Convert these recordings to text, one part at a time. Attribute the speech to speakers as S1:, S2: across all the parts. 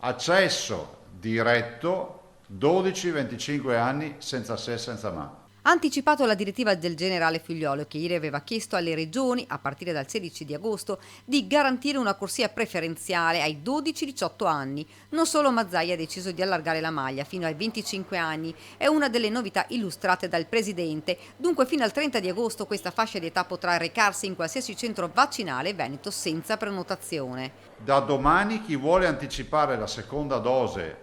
S1: accesso diretto 12-25 anni senza se e senza ma.
S2: Ha anticipato la direttiva del generale Figliuolo che ieri aveva chiesto alle regioni, a partire dal 16 di agosto, di garantire una corsia preferenziale ai 12-18 anni. Non solo Mazzaia ha deciso di allargare la maglia fino ai 25 anni, è una delle novità illustrate dal Presidente. Dunque fino al 30 di agosto questa fascia di età potrà recarsi in qualsiasi centro vaccinale veneto senza prenotazione.
S1: Da domani chi vuole anticipare la seconda dose,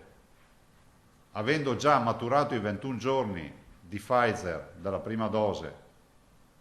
S1: avendo già maturato i 21 giorni di Pfizer dalla prima dose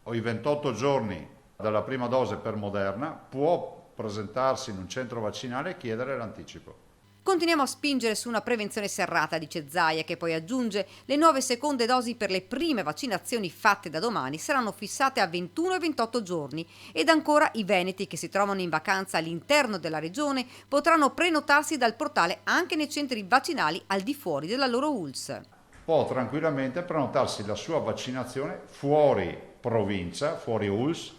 S1: o i 28 giorni dalla prima dose per Moderna, può presentarsi in un centro vaccinale e chiedere l'anticipo.
S2: Continuiamo a spingere su una prevenzione serrata, dice Zaia, che poi aggiunge: le nuove seconde dosi per le prime vaccinazioni fatte da domani saranno fissate a 21 e 28 giorni ed ancora i veneti che si trovano in vacanza all'interno della regione potranno prenotarsi dal portale anche nei centri vaccinali al di fuori della loro ULSS.
S1: Può tranquillamente prenotarsi la sua vaccinazione fuori provincia, fuori ULSS,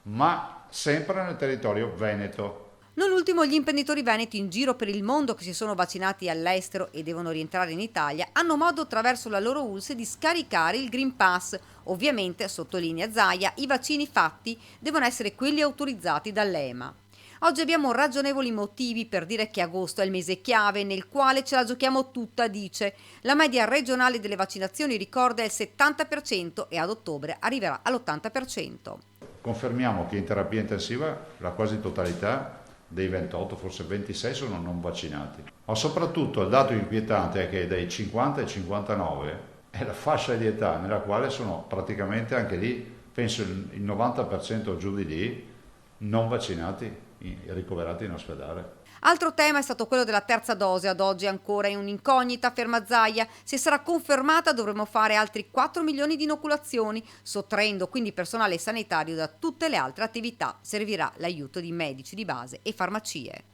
S1: ma sempre nel territorio veneto.
S2: Non ultimo, gli imprenditori veneti in giro per il mondo che si sono vaccinati all'estero e devono rientrare in Italia hanno modo attraverso la loro ULSS di scaricare il Green Pass. Ovviamente, sottolinea Zaia, i vaccini fatti devono essere quelli autorizzati dall'EMA. Oggi abbiamo ragionevoli motivi per dire che agosto è il mese chiave nel quale ce la giochiamo tutta, dice. La media regionale delle vaccinazioni, ricorda, è il 70% e ad ottobre arriverà all'80%.
S1: Confermiamo che in terapia intensiva la quasi totalità dei 28, forse 26 sono non vaccinati. Ma soprattutto il dato inquietante è che dai 50 ai 59 è la fascia di età nella quale sono praticamente anche lì, penso il 90% o giù di lì, non vaccinati, ricoverati in ospedale.
S2: Altro tema è stato quello della terza dose, ad oggi ancora in un'incognita, ferma Zaia. Se sarà confermata dovremo fare altri 4 milioni di inoculazioni, sottraendo quindi personale sanitario da tutte le altre attività. Servirà l'aiuto di medici di base e farmacie.